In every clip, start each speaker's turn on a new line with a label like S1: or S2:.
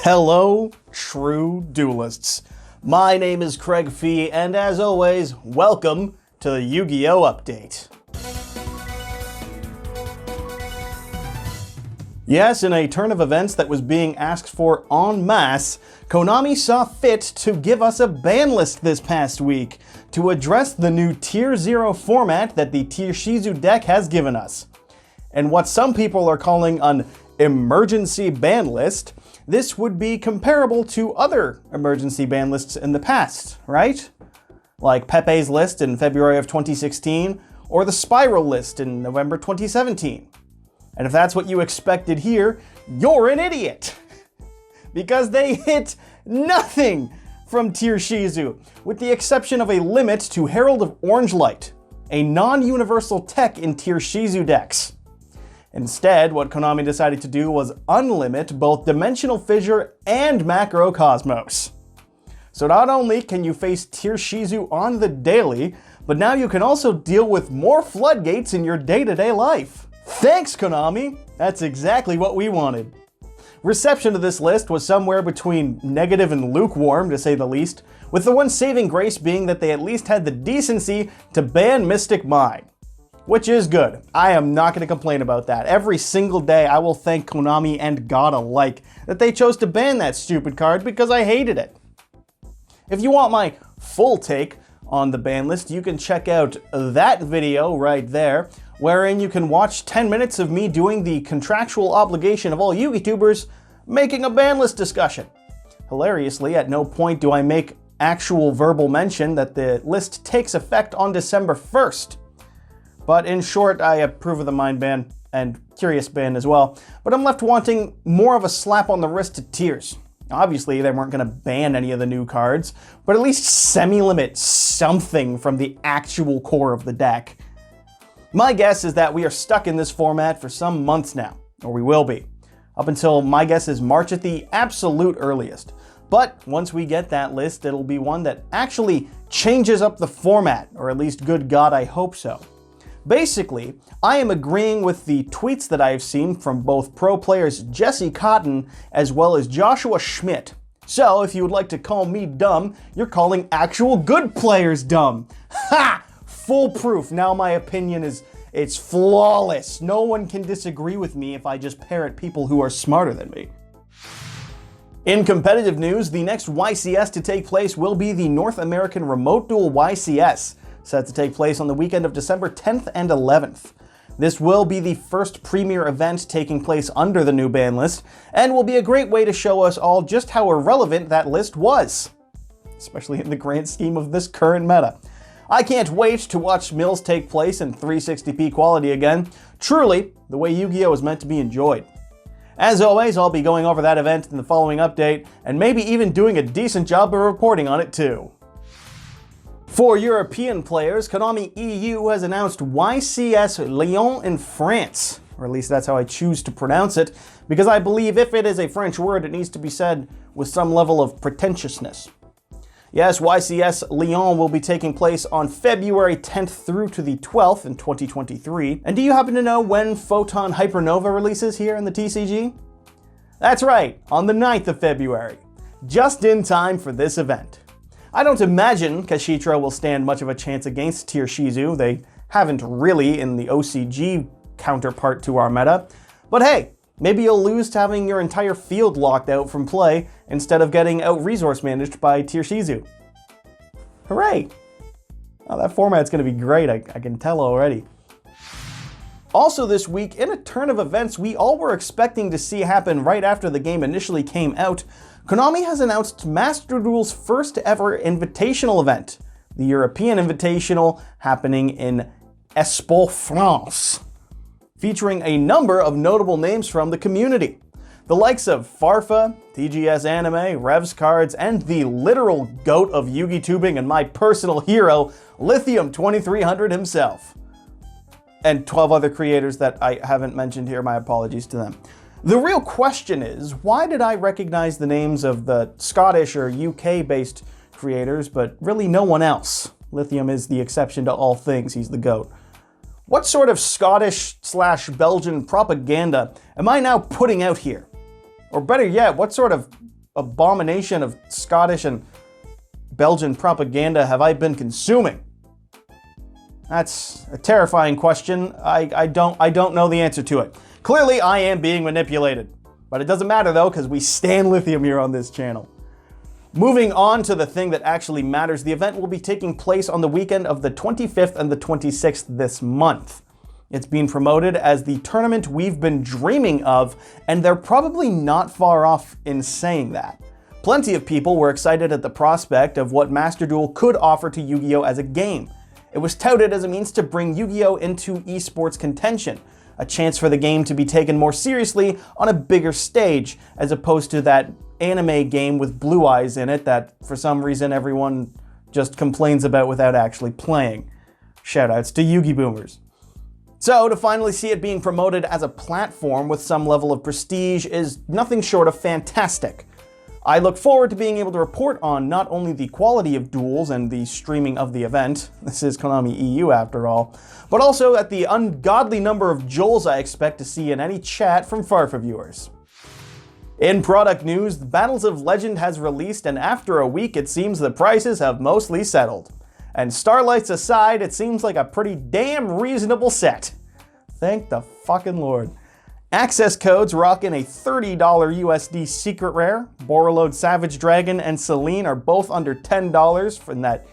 S1: Hello, true duelists. My name is Craig Fee, and as always, welcome to the Yu-Gi-Oh! Update. Yes, in a turn of events that was being asked for en masse, Konami saw fit to give us a ban list this past week to address the new Tier 0 format that the Tirshizu deck has given us. And what some people are calling an emergency ban list, this would be comparable to other emergency ban lists in the past, right? Like Pepe's list in February of 2016, or the Spiral list in November 2017. And if that's what you expected here, you're an idiot! Because they hit nothing from Tirshizu, with the exception of a limit to Herald of Orange Light, a non-universal tech in Tirshizu decks. Instead, what Konami decided to do was unlimit both Dimensional Fissure and Macrocosmos. So not only can you face Tirshizu on the daily, but now you can also deal with more Floodgates in your day-to-day life. Thanks, Konami! That's exactly what we wanted. Reception of this list was somewhere between negative and lukewarm, to say the least, with the one saving grace being that they at least had the decency to ban Mystic Mine. Which is good. I am not going to complain about that. Every single day I will thank Konami and God alike that they chose to ban that stupid card because I hated it. If you want my full take on the ban list, you can check out that video right there, wherein you can watch 10 minutes of me doing the contractual obligation of all YouTubers making a ban list discussion. Hilariously, at no point do I make actual verbal mention that the list takes effect on December 1st. But in short, I approve of the Mind ban and Curious ban as well, but I'm left wanting more of a slap on the wrist to Tiers. Obviously, they weren't going to ban any of the new cards, but at least semi-limit something from the actual core of the deck. My guess is that we are stuck in this format for some months now, or we will be, up until my guess is March at the absolute earliest. But once we get that list, it'll be one that actually changes up the format, or at least good God, I hope so. Basically, I am agreeing with the tweets that I have seen from both pro players Jesse Cotton as well as Joshua Schmidt. So if you would like to call me dumb, you're calling actual good players dumb. Ha! Foolproof. Now my opinion it's flawless. No one can disagree with me if I just parrot people who are smarter than me. In competitive news, the next YCS to take place will be the North American Remote Duel YCS, set to take place on the weekend of December 10th and 11th. This will be the first premier event taking place under the new ban list, and will be a great way to show us all just how irrelevant that list was, especially in the grand scheme of this current meta. I can't wait to watch Mills take place in 360p quality again. Truly, the way Yu-Gi-Oh! Is meant to be enjoyed. As always, I'll be going over that event in the following update, and maybe even doing a decent job of reporting on it too. For European players, Konami EU has announced YCS Lyon in France, or at least that's how I choose to pronounce it, because I believe if it is a French word, it needs to be said with some level of pretentiousness. Yes, YCS Lyon will be taking place on February 10th through to the 12th in 2023. And do you happen to know when Photon Hypernova releases here in the TCG? That's right, on the 9th of February, just in time for this event. I don't imagine Kashitra will stand much of a chance against Tirshizu. They haven't really in the OCG counterpart to our meta. But hey, maybe you'll lose to having your entire field locked out from play instead of getting out-resource managed by Tirshizu. Hooray! Oh, that format's going to be great, I can tell already. Also this week, in a turn of events we all were expecting to see happen right after the game initially came out, Konami has announced Master Duel's first ever Invitational event, the European Invitational happening in Espoo, France, featuring a number of notable names from the community. The likes of Farfa, TGS Anime, Revs Cards, and the literal goat of Yugi tubing and my personal hero, Lithium 2300 himself. And 12 other creators that I haven't mentioned here, my apologies to them. The real question is, why did I recognize the names of the Scottish or UK-based creators, but really no one else? Lithium is the exception to all things, he's the GOAT. What sort of Scottish/Belgian propaganda am I now putting out here? Or better yet, what sort of abomination of Scottish and Belgian propaganda have I been consuming? That's a terrifying question. I don't know the answer to it. Clearly, I am being manipulated. But it doesn't matter though, because we stand lithium here on this channel. Moving on to the thing that actually matters, the event will be taking place on the weekend of the 25th and the 26th this month. It's being promoted as the tournament we've been dreaming of, and they're probably not far off in saying that. Plenty of people were excited at the prospect of what Master Duel could offer to Yu-Gi-Oh! As a game. It was touted as a means to bring Yu-Gi-Oh! Into esports contention, a chance for the game to be taken more seriously on a bigger stage, as opposed to that anime game with blue eyes in it that for some reason everyone just complains about without actually playing. Shoutouts to Yu-Gi Boomers. So, to finally see it being promoted as a platform with some level of prestige is nothing short of fantastic. I look forward to being able to report on not only the quality of duels and the streaming of the event, this is Konami EU after all, but also at the ungodly number of Joels I expect to see in any chat from Farfa viewers. In product news, Battles of Legend has released, and after a week it seems the prices have mostly settled. And Starlights aside, it seems like a pretty damn reasonable set. Thank the fucking Lord. Access codes rocking a $30 USD secret rare. Borreload Savage Dragon and Celine are both under $10 from that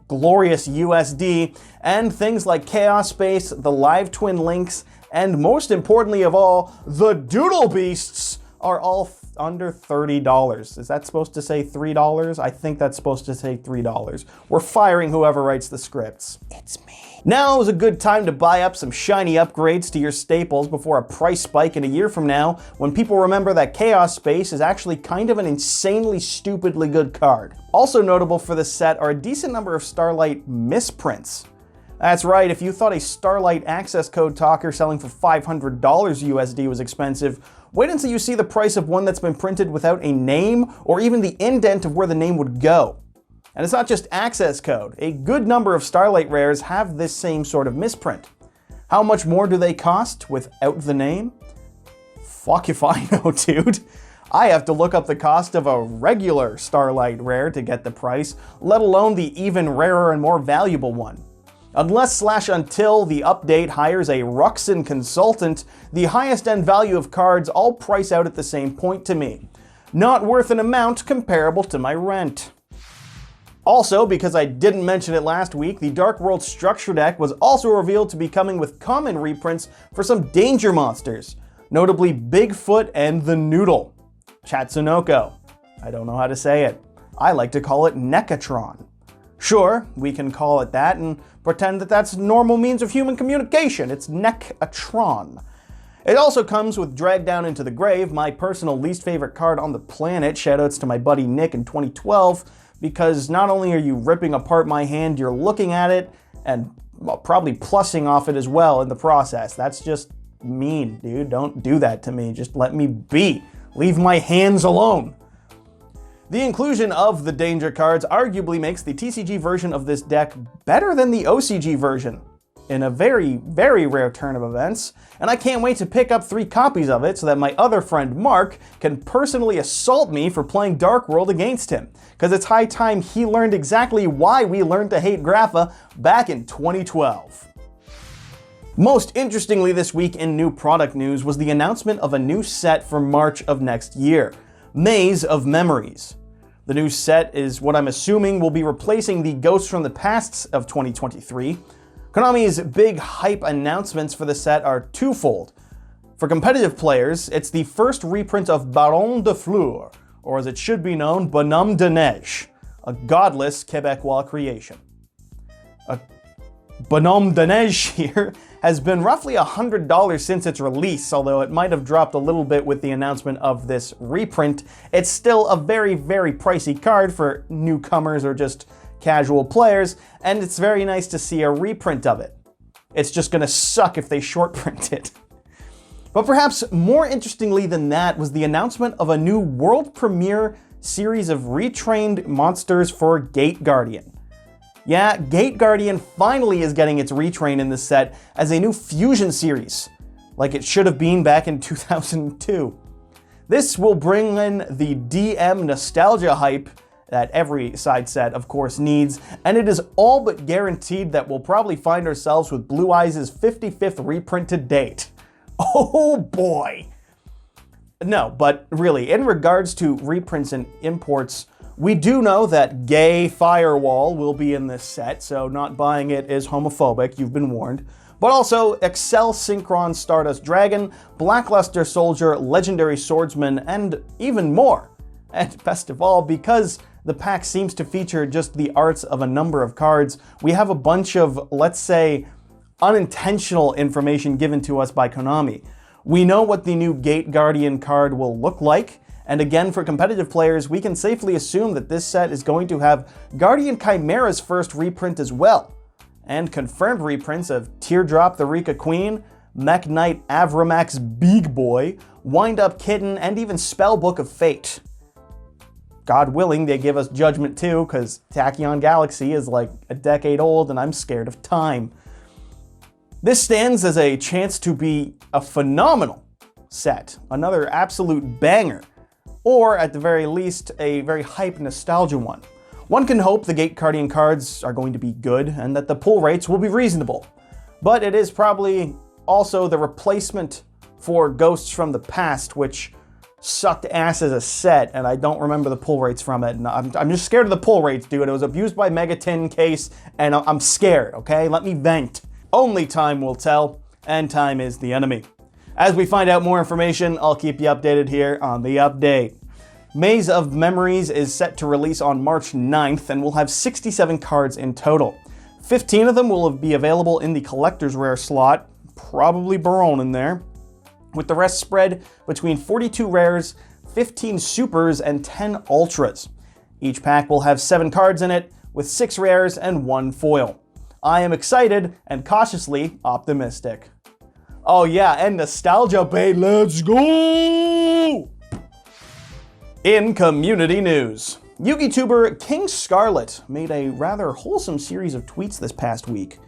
S1: glorious USD. And things like Chaos Space, the Live Twin Links, and most importantly of all, the Doodle Beasts are all under $30. Is that supposed to say $3? I think that's supposed to say $3. We're firing whoever writes the scripts. It's me. Now is a good time to buy up some shiny upgrades to your staples before a price spike in a year from now, when people remember that Chaos Space is actually kind of an insanely stupidly good card. Also notable for this set are a decent number of Starlight misprints. That's right, if you thought a Starlight access code talker selling for $500 USD was expensive, wait until you see the price of one that's been printed without a name or even the indent of where the name would go. And it's not just access code. A good number of Starlight rares have this same sort of misprint. How much more do they cost without the name? Fuck if I know, dude. I have to look up the cost of a regular Starlight rare to get the price, let alone the even rarer and more valuable one. Until the update hires a Ruxin consultant, the highest end value of cards all price out at the same point to me. Not worth an amount comparable to my rent. Also, because I didn't mention it last week, the Darkworld structure deck was also revealed to be coming with common reprints for some danger monsters, notably Bigfoot and the Noodle. Chatsunoko. I don't know how to say it. I like to call it Necatron. Sure, we can call it that and pretend that that's normal means of human communication. It's Necatron. It also comes with Drag Down into the Grave, my personal least favorite card on the planet. Shoutouts to my buddy Nick in 2012, because not only are you ripping apart my hand, you're looking at it and probably plussing off it as well in the process. That's just mean, dude. Don't do that to me. Just let me be. Leave my hands alone. The inclusion of the danger cards arguably makes the TCG version of this deck better than the OCG version in a very, very rare turn of events, and I can't wait to pick up 3 copies of it so that my other friend Mark can personally assault me for playing Darkworld against him, because it's high time he learned exactly why we learned to hate Grapha back in 2012. Most interestingly this week in new product news was the announcement of a new set for March of next year. Maze of Memories. The new set is what I'm assuming will be replacing the Ghosts from the Pasts of 2023. Konami's big hype announcements for the set are twofold. For competitive players, it's the first reprint of Baron de Fleur, or as it should be known, Bonhomme de Neige, a godless Quebecois creation. A Bonhomme de Neige here has been roughly $100 since its release, although it might have dropped a little bit with the announcement of this reprint. It's still a very, very pricey card for newcomers or just casual players, and it's very nice to see a reprint of it. It's just gonna suck if they short print it. But perhaps more interestingly than that was the announcement of a new world premiere series of retrained monsters for Gate Guardian. Yeah, Gate Guardian finally is getting its retrain in this set as a new fusion series, like it should have been back in 2002. This will bring in the DM nostalgia hype that every side set, of course, needs, and it is all but guaranteed that we'll probably find ourselves with Blue Eyes' 55th reprint to date. Oh boy! No, but really, in regards to reprints and imports, we do know that Gay Firewall will be in this set, so not buying it is homophobic, you've been warned. But also, Excel Synchron Stardust Dragon, Blackluster Soldier, Legendary Swordsman, and even more. And best of all, because the pack seems to feature just the arts of a number of cards, we have a bunch of, let's say, unintentional information given to us by Konami. We know what the new Gate Guardian card will look like, and again, for competitive players, we can safely assume that this set is going to have Guardian Chimera's first reprint as well, and confirmed reprints of Teardrop the Rika Queen, Mech Knight Avramax Big Boy, Wind Up Kitten, and even Spellbook of Fate. God willing, they give us Judgment too, because Tachyon Galaxy is like a decade old and I'm scared of time. This stands as a chance to be a phenomenal set, another absolute banger, or at the very least, a very hype nostalgia one. One can hope the Gate Guardian cards are going to be good and that the pull rates will be reasonable, but it is probably also the replacement for Ghosts from the Past, which sucked ass as a set, and I don't remember the pull rates from it. And I'm just scared of the pull rates, dude. It was abused by Megatin Case, and I'm scared, okay? Let me vent. Only time will tell, and time is the enemy. As we find out more information, I'll keep you updated here on the update. Maze of Memories is set to release on March 9th, and will have 67 cards in total. 15 of them will be available in the Collector's Rare slot, probably Baron in there, with the rest spread between 42 rares, 15 supers, and 10 ultras. Each pack will have 7 cards in it, with 6 rares and 1 foil. I am excited and cautiously optimistic. Oh yeah, and Nostalgia Bay, let's go! In community news, Yugi-tuber King Scarlet made a rather wholesome series of tweets this past week,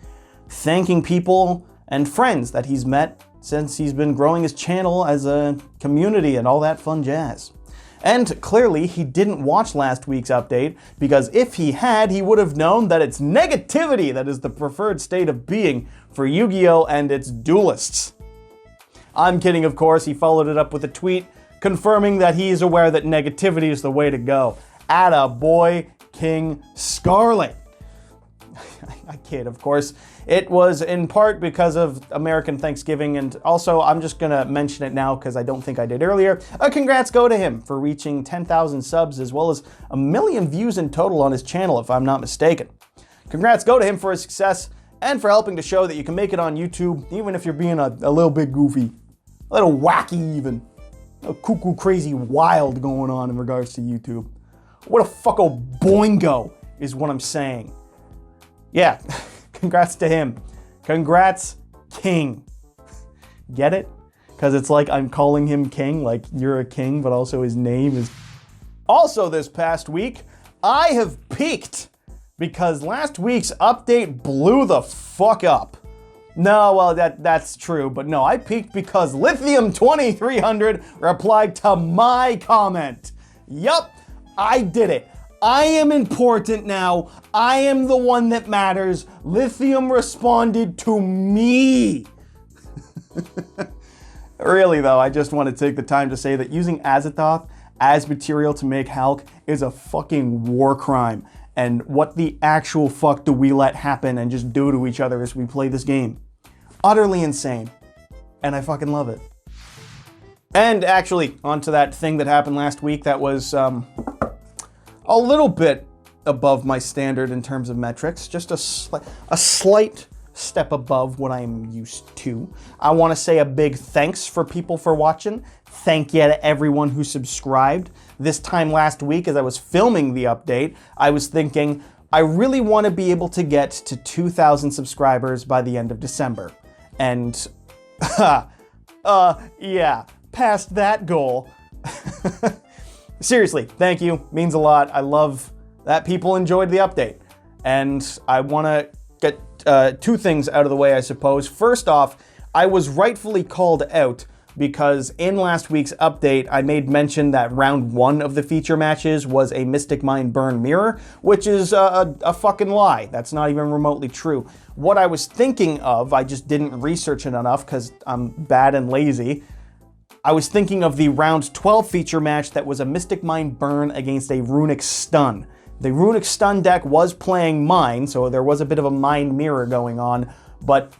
S1: thanking people and friends that he's met since he's been growing his channel as a community and all that fun jazz. And clearly he didn't watch last week's update, because if he had, he would have known that it's negativity that is the preferred state of being for Yu-Gi-Oh! And its duelists. I'm kidding, of course. He followed it up with a tweet confirming that he is aware that negativity is the way to go. Atta boy, King Scarlet. I kid, of course. It was in part because of American Thanksgiving, and also I'm just gonna mention it now because I don't think I did earlier. Congrats go to him for reaching 10,000 subs as well as 1 million views in total on his channel, if I'm not mistaken. Congrats go to him for his success and for helping to show that you can make it on YouTube even if you're being a little bit goofy, a little wacky even. A cuckoo crazy wild going on in regards to YouTube. What a fucko boingo is what I'm saying. Yeah, congrats to him. Congrats, King. Get it? Because it's like I'm calling him King, like you're a king, but also his name is... Also this past week, I have peaked because last week's update blew the fuck up. No, well, that's true, but no, I peaked because Lithium 2300 replied to my comment. Yup, I did it. I am important now. I am the one that matters. Lithium responded to me. Really though, I just want to take the time to say that using Azathoth as material to make Hulk is a fucking war crime. And what the actual fuck do we let happen and just do to each other as we play this game? Utterly insane. And I fucking love it. And actually, onto that thing that happened last week that was, a little bit above my standard in terms of metrics, just a slight step above what I'm used to. I want to say a big thanks for people for watching. Thank you to everyone who subscribed. This time last week, as I was filming the update, I was thinking, I really want to be able to get to 2,000 subscribers by the end of December. And, yeah, past that goal. Seriously, thank you. Means a lot. I love that people enjoyed the update. And I want to get 2 things out of the way, I suppose. First off, I was rightfully called out because in last week's update, I made mention that round 1 of the feature matches was a Mystic Mind Burn Mirror, which is a fucking lie. That's not even remotely true. What I was thinking of, I just didn't research it enough because I'm bad and lazy. I was thinking of the round 12 feature match that was a Mystic Mind Burn against a Runic Stun. The Runic Stun deck was playing Mind, so there was a bit of a Mind Mirror going on, but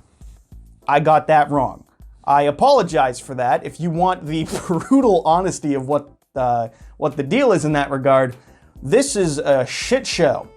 S1: I got that wrong. I apologize for that. If you want the brutal honesty of what the deal is in that regard, this is a shit show.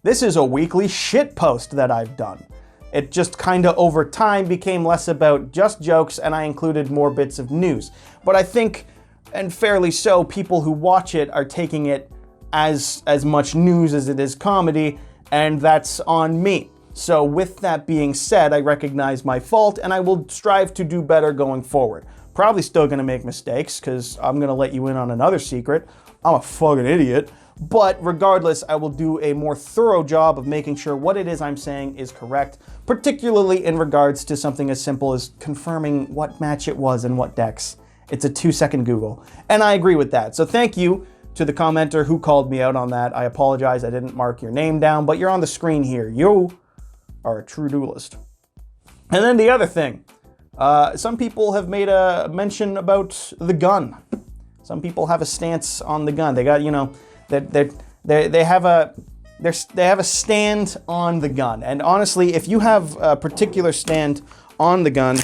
S1: This is a weekly shit post that I've done. It just kinda over time became less about just jokes and I included more bits of news. But I think, and fairly so, people who watch it are taking it as much news as it is comedy, and that's on me. So with that being said, I recognize my fault and I will strive to do better going forward. Probably still gonna make mistakes, because I'm gonna let you in on another secret. I'm a fucking idiot. But regardless, I will do a more thorough job of making sure what it is I'm saying is correct, particularly in regards to something as simple as confirming what match it was and what decks. It's a 2-second Google. And I agree with that. So thank you to the commenter who called me out on that. I apologize, I didn't mark your name down, but you're on the screen here. You are a true duelist. And then the other thing, some people have made a mention about the gun. Some people have a stance on the gun. They got, you know, they have a stand on the gun. And honestly, if you have a particular stand on the gun,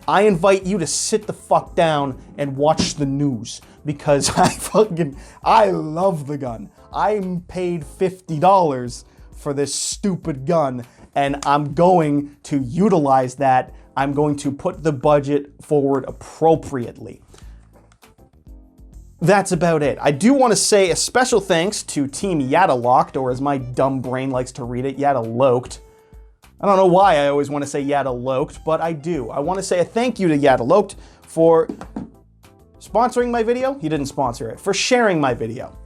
S1: I invite you to sit the fuck down and watch the news, because I love the gun. I'm paid $50 for this stupid gun, and I'm going to utilize that. I'm going to put the budget forward appropriately. That's about it. I do want to say a special thanks to Team Yadalocked, or as my dumb brain likes to read it, Yadaloked. I don't know why I always want to say Yadaloked, but I do. I want to say a thank you to Yadaloked for sponsoring my video. He didn't sponsor it. For sharing my video.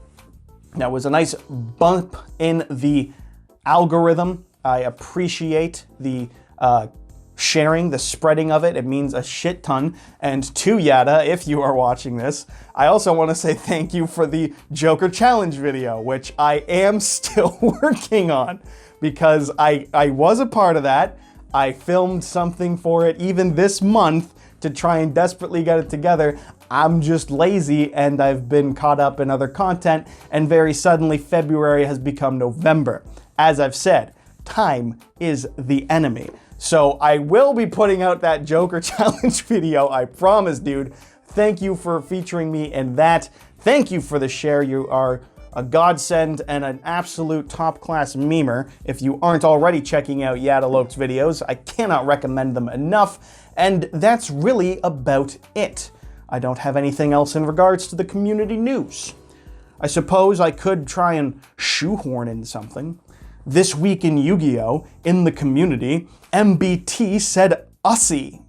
S1: That was a nice bump in the algorithm. I appreciate the sharing, the spreading of it. It means a shit ton. And to Yada, if you are watching this, I also want to say thank you for the Joker Challenge video, which I am still working on, because I was a part of that. I filmed something for it even this month to try and desperately get it together. I'm just lazy and I've been caught up in other content, and very suddenly February has become November. As I've said, time is the enemy. So I will be putting out that Joker Challenge video, I promise, dude. Thank you for featuring me in that. Thank you for the share. You are a godsend and an absolute top-class memer. If you aren't already checking out Yadaloke's videos, I cannot recommend them enough. And that's really about it. I don't have anything else in regards to the community news. I suppose I could try and shoehorn in something. This week in Yu-Gi-Oh! In the community, MBT said Ussie.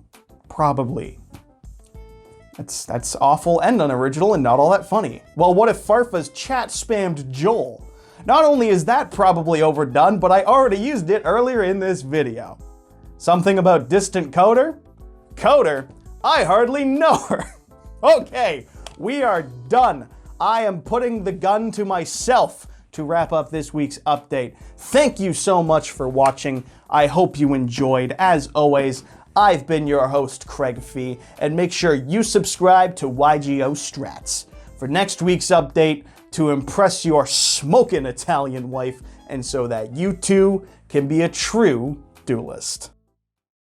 S1: Probably. That's awful and unoriginal and not all that funny. Well, what if Farfa's chat spammed Joel? Not only is that probably overdone, but I already used it earlier in this video. Something about distant coder? Coder? I hardly know her. Okay, we are done. I am putting the gun to myself to wrap up this week's update. Thank you so much for watching. I hope you enjoyed. As always, I've been your host, Craig Fee, and make sure you subscribe to YGO Strats for next week's update to impress your smoking Italian wife, and so that you too can be a true duelist.